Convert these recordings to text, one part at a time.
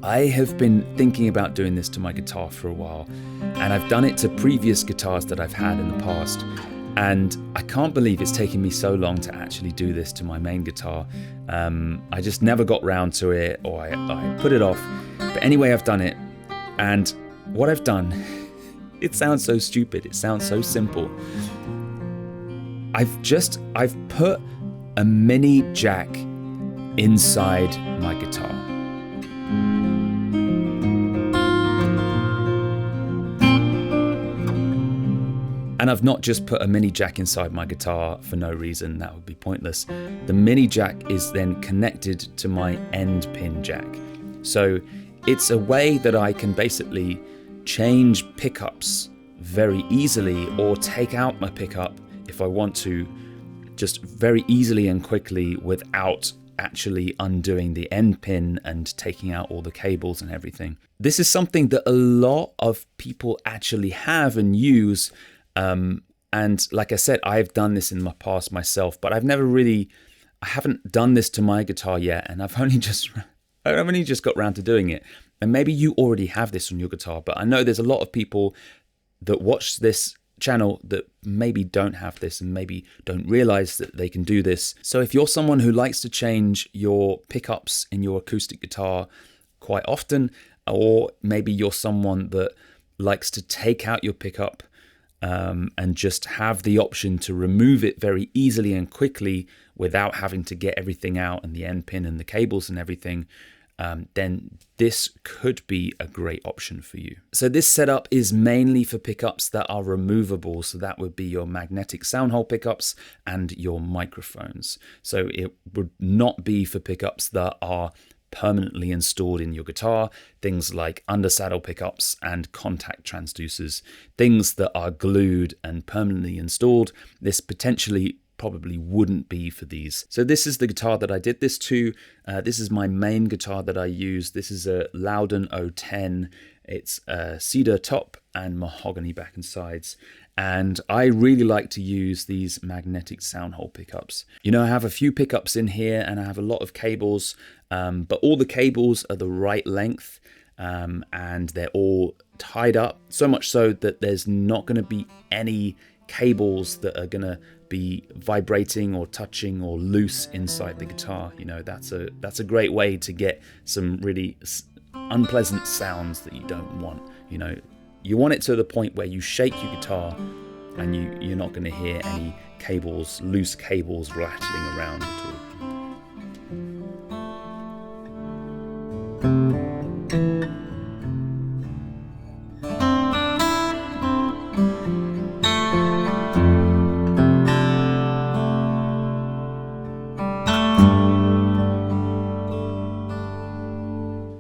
I have been thinking about doing this to my guitar for a while, and I've done it to previous guitars that I've had in the past, and I can't believe it's taken me so long to actually do this to my main guitar. I just never got round to it, or I put it off. But anyway, I've done it, and what I've done, it sounds so stupid, it sounds so simple. I've put a mini jack inside my guitar. And I've not just put a mini jack inside my guitar for no reason, that would be pointless. The mini jack is then connected to my end pin jack. So it's a way that I can basically change pickups very easily, or take out my pickup if I want to, just very easily and quickly without actually undoing the end pin and taking out all the cables and everything. This is something that a lot of people actually have and use. And like I said, I've done this in my past myself, but I haven't done this to my guitar yet, and I've only just got around to doing it. And maybe you already have this on your guitar, but I know there's a lot of people that watch this channel that maybe don't have this and maybe don't realize that they can do this. So if you're someone who likes to change your pickups in your acoustic guitar quite often, or maybe you're someone that likes to take out your pickup and just have the option to remove it very easily and quickly without having to get everything out and the end pin and the cables and everything, then this could be a great option for you. So this setup is mainly for pickups that are removable. So that would be your magnetic Soundhole pickups and your microphones. So it would not be for pickups that are permanently installed in your guitar, things like undersaddle pickups and contact transducers, things that are glued and permanently installed. This potentially probably wouldn't be for these. So this is the guitar that I did this to. This is my main guitar that I use. This is a Loudon 010. It's a cedar top and mahogany back and sides. And I really like to use these magnetic Soundhole pickups. You know, I have a few pickups in here and I have a lot of cables, but all the cables are the right length, and they're all tied up, so much so that there's not going to be any cables that are going to be vibrating or touching or loose inside the guitar. You know, that's a great way to get some really unpleasant sounds that you don't want. You know, you want it to the point where you shake your guitar and you're not going to hear any cables, loose cables rattling around at all.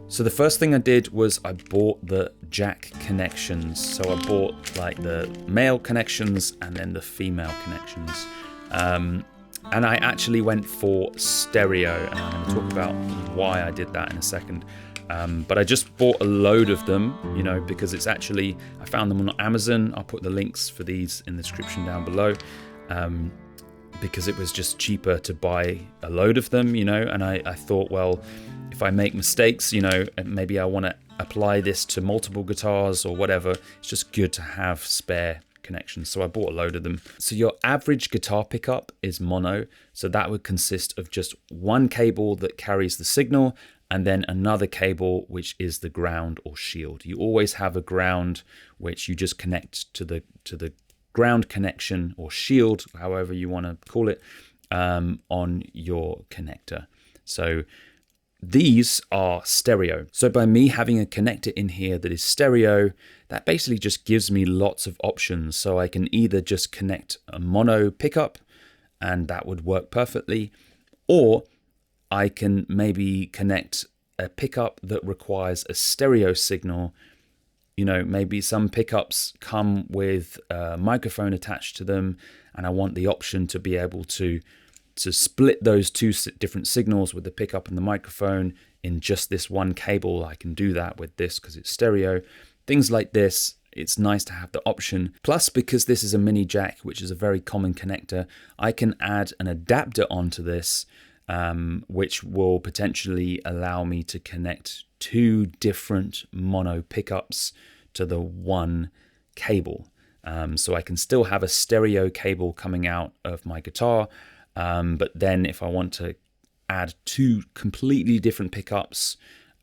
So the first thing I did was I bought the jack connections. So I bought like the male connections and then the female connections. And I actually went for stereo, and I'm going to talk about why I did that in a second. But I just bought a load of them, you know, because it's actually, I found them on Amazon. I'll put the links for these in the description down below. Because it was just cheaper to buy a load of them, you know, and I thought, well, if I make mistakes, you know, maybe I want to apply this to multiple guitars or whatever, it's just good to have spare connections. So I bought a load of them. So your average guitar pickup is mono. So that would consist of just one cable that carries the signal and then another cable which is the ground or shield. You always have a ground which you just connect to the ground connection or shield, however you want to call it, on your connector. So these are stereo. So by me having a connector in here that is stereo, that basically just gives me lots of options. So I can either just connect a mono pickup and that would work perfectly, or I can maybe connect a pickup that requires a stereo signal. You know, maybe some pickups come with a microphone attached to them, and I want the option to be able to split those two different signals with the pickup and the microphone in just this one cable. I can do that with this because it's stereo. Things like this, it's nice to have the option. Plus, because this is a mini jack, which is a very common connector, I can add an adapter onto this which will potentially allow me to connect 2 different mono pickups to the one cable. So I can still have a stereo cable coming out of my guitar, but then if I want to add 2 completely different pickups,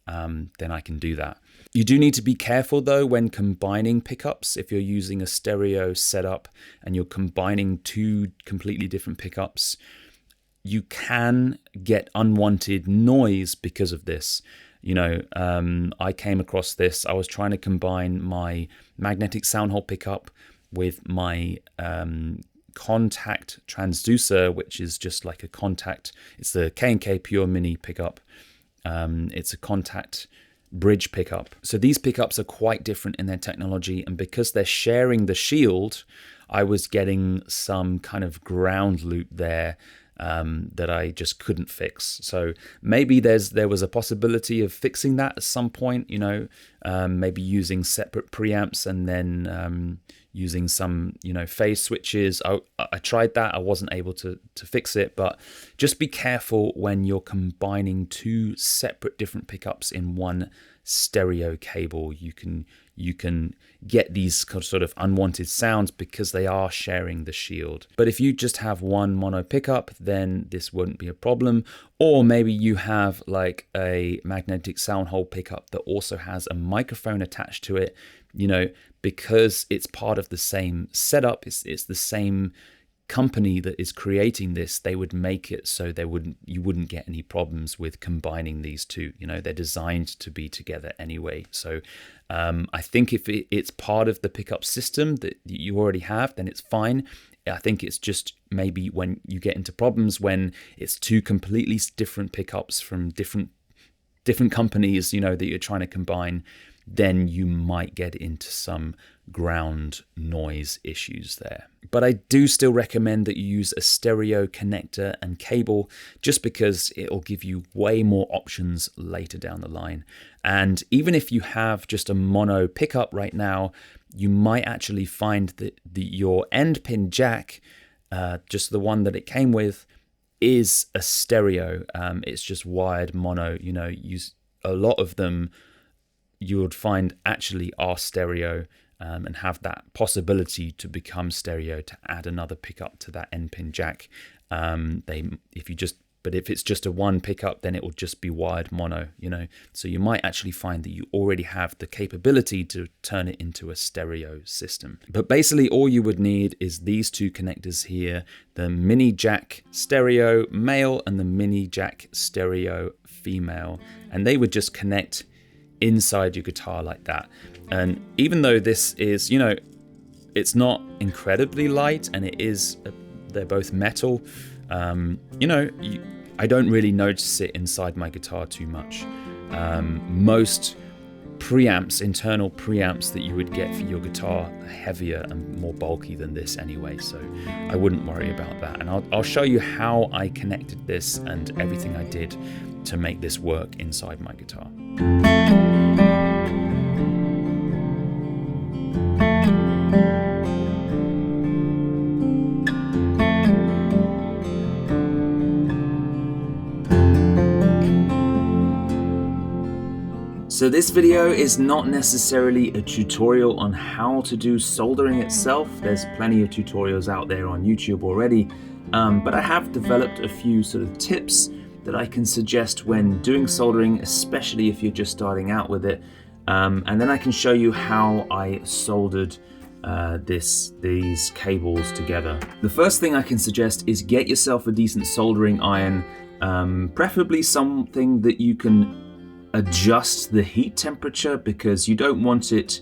then I can do that. You do need to be careful though when combining pickups. If you're using a stereo setup and you're combining 2 completely different pickups, you can get unwanted noise because of this. I came across this. I was trying to combine my magnetic Soundhole pickup with my contact transducer, which is just like a contact. It's the K&K Pure Mini pickup. It's a contact bridge pickup. So these pickups are quite different in their technology, and because they're sharing the shield, I was getting some kind of ground loop there that I just couldn't fix. So maybe there was a possibility of fixing that at some point, maybe using separate preamps and then using some, phase switches. I tried that. I wasn't able to fix it, but just be careful when you're combining 2 separate different pickups in one stereo cable. You can get these sort of unwanted sounds because they are sharing the shield. But if you just have one mono pickup, then this wouldn't be a problem. Or maybe you have like a magnetic Soundhole pickup that also has a microphone attached to it, because it's part of the same setup. It's the same company that is creating this. They would make it so you wouldn't get any problems with combining these 2. They're designed to be together anyway. So I think if it's part of the pickup system that you already have, then it's fine. I think it's just maybe when you get into problems when it's 2 completely different pickups from different companies, that you're trying to combine, then you might get into some ground noise issues there. But I do still recommend that you use a stereo connector and cable, just because it'll give you way more options later down the line. And even if you have just a mono pickup right now, you might actually find that your end pin jack, just the one that it came with, is a stereo. It's just wired mono. A lot of them you would find actually are stereo, and have that possibility to become stereo, to add another pickup to that end pin jack. But if it's just a one pickup, then it will just be wired mono, So you might actually find that you already have the capability to turn it into a stereo system. But basically all you would need is these 2 connectors here, the mini jack stereo male and the mini jack stereo female. And they would just connect inside your guitar like that. And even though this is, it's not incredibly light, and they're both metal, I don't really notice it inside my guitar too much. Most preamps, internal preamps that you would get for your guitar are heavier and more bulky than this anyway, so I wouldn't worry about that. And I'll show you how I connected this and everything I did to make this work inside my guitar. So this video is not necessarily a tutorial on how to do soldering itself. There's plenty of tutorials out there on YouTube already, but I have developed a few sort of tips that I can suggest when doing soldering, especially if you're just starting out with it. And then I can show you how I soldered these cables together. The first thing I can suggest is get yourself a decent soldering iron, preferably something that you can adjust the heat temperature, because you don't want it,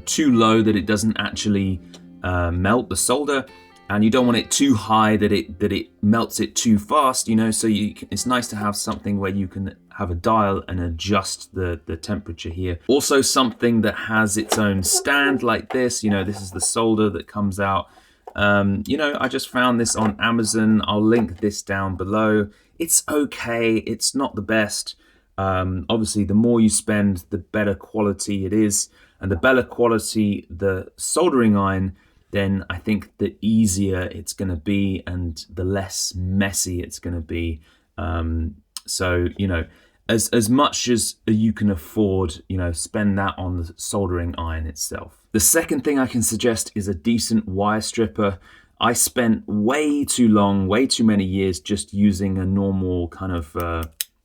too low that it doesn't actually melt the solder, and you don't want it too high that it melts it too fast, so it's nice to have something where you can have a dial and adjust the temperature here. Also something that has its own stand like this, this is the solder that comes out. I just found this on Amazon. I'll link this down below. It's okay, it's not the best. Obviously, the more you spend, the better quality it is, and the better quality the soldering iron, then I think the easier it's going to be and the less messy it's going to be. So, as much as you can afford, spend that on the soldering iron itself. The second thing I can suggest is a decent wire stripper. I spent way too many years just using a normal kind of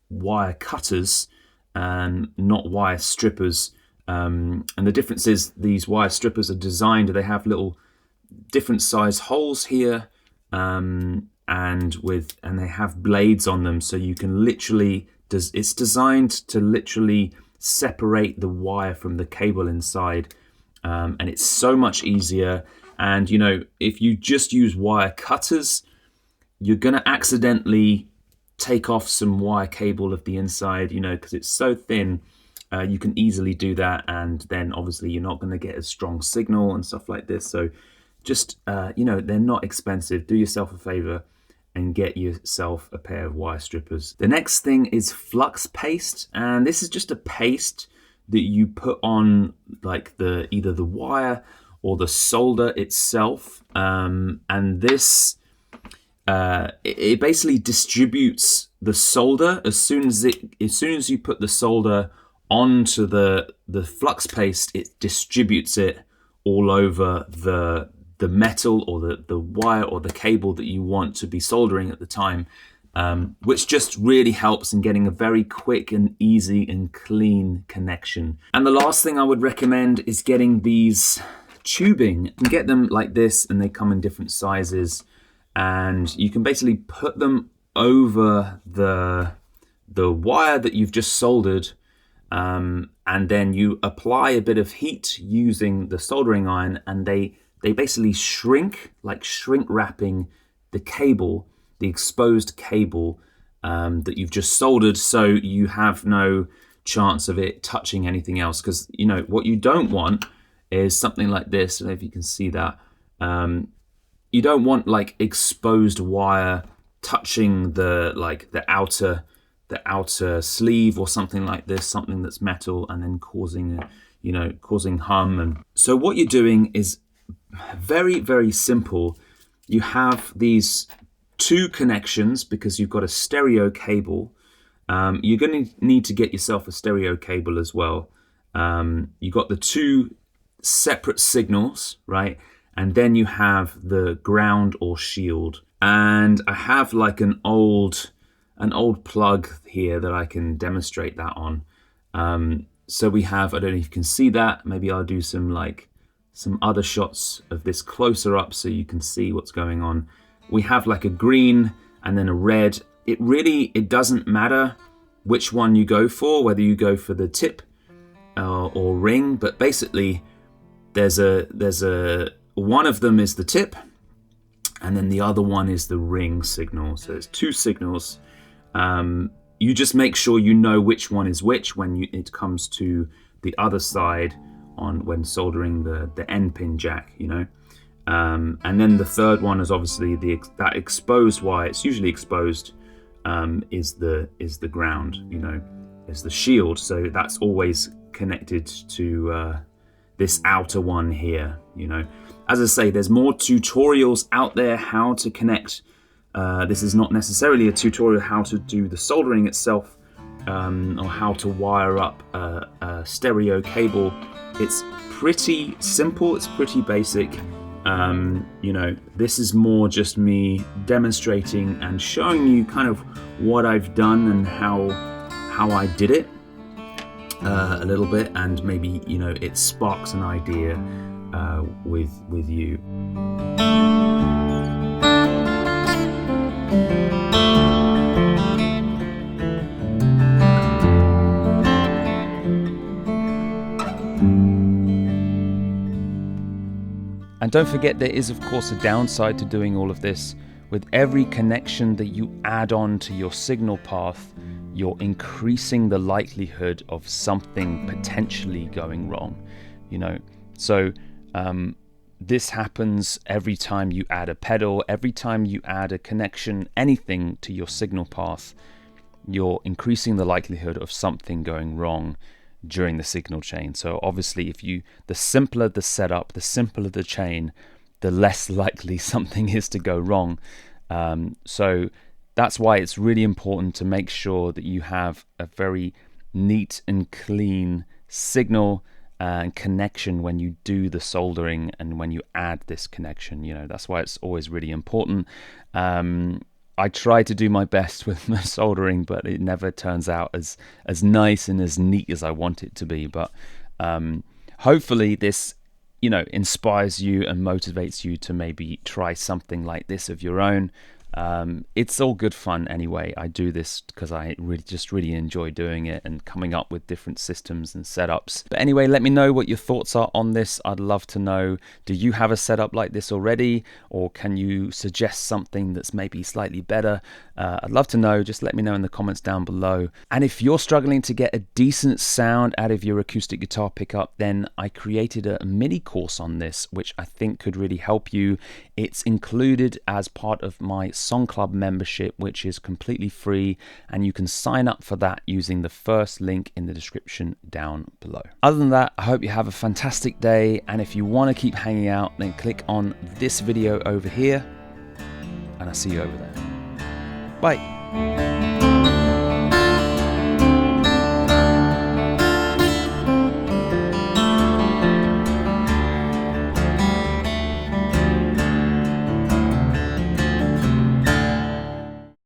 wire cutters and not wire strippers. And the difference is these wire strippers are designed, they have little different size holes here, and they have blades on them, so you can literally, it's designed to literally separate the wire from the cable inside, and it's so much easier. And if you just use wire cutters, you're going to accidentally take off some wire cable of the inside, because it's so thin. You can easily do that, and then obviously you're not going to get a strong signal and stuff like this. So just they're not expensive. Do yourself a favor and get yourself a pair of wire strippers. The next thing is flux paste, and this is just a paste that you put on like either the wire or the solder itself, and this it basically distributes the solder as soon as you put the solder onto the flux paste. It distributes it all over the metal or the wire or the cable that you want to be soldering at the time, which just really helps in getting a very quick and easy and clean connection. And the last thing I would recommend is getting these tubing. You can get them like this, and they come in different sizes, and you can basically put them over the wire that you've just soldered, and then you apply a bit of heat using the soldering iron, and they basically shrink, like shrink wrapping the cable, the exposed cable that you've just soldered, so you have no chance of it touching anything else. Because what you don't want is something like this. I don't know if you can see that. You don't want like exposed wire touching the outer sleeve or something like this, something that's metal, and then causing hum. And so what you're doing is very, very simple. You have these two connections because you've got a stereo cable. You're going to need to get yourself a stereo cable as well. You've got the two separate signals, right? And then you have the ground or shield. And I have like an old plug here that I can demonstrate that on. So we have, I don't know if you can see that. Maybe I'll do some other shots of this closer up so you can see what's going on. We have like a green and then a red. It doesn't matter which one you go for, whether you go for the tip or ring, but basically there's a one of them is the tip, and then the other one is the ring signal. So there's two signals. You just make sure you know which one is which when it comes to the other side when soldering the end pin jack, and then the third one is obviously that exposed wire. It's usually exposed, is the ground, is the shield. So that's always connected to this outer one here. As I say, there's more tutorials out there how to connect. This is not necessarily a tutorial how to do the soldering itself, or how to wire up a stereo cable. It's pretty simple, it's pretty basic. This is more just me demonstrating and showing you kind of what I've done and how I did it a little bit, and maybe it sparks an idea with you. And don't forget, there is of course a downside to doing all of this. With every connection that you add on to your signal path, you're increasing the likelihood of something potentially going wrong. So this happens every time you add a pedal, every time you add a connection, anything to your signal path, you're increasing the likelihood of something going wrong during the signal chain. So obviously the simpler the setup, the simpler the chain, the less likely something is to go wrong. So That's why it's really important to make sure that you have a very neat and clean signal and connection when you do the soldering and when you add this connection. That's why it's always really important. I try to do my best with my soldering, but it never turns out as nice and as neat as I want it to be. But hopefully this inspires you and motivates you to maybe try something like this of your own. It's all good fun anyway. I do this because I really enjoy doing it and coming up with different systems and setups. But anyway, let me know what your thoughts are on this. I'd love to know, do you have a setup like this already, or can you suggest something that's maybe slightly better? I'd love to know. Just let me know in the comments down below. And if you're struggling to get a decent sound out of your acoustic guitar pickup, then I created a mini course on this, which I think could really help you. It's included as part of my Song Club membership, which is completely free, and you can sign up for that using the first link in the description down below. Other than that, I hope you have a fantastic day, and if you want to keep hanging out, then click on this video over here, and I'll see you over there. Bye.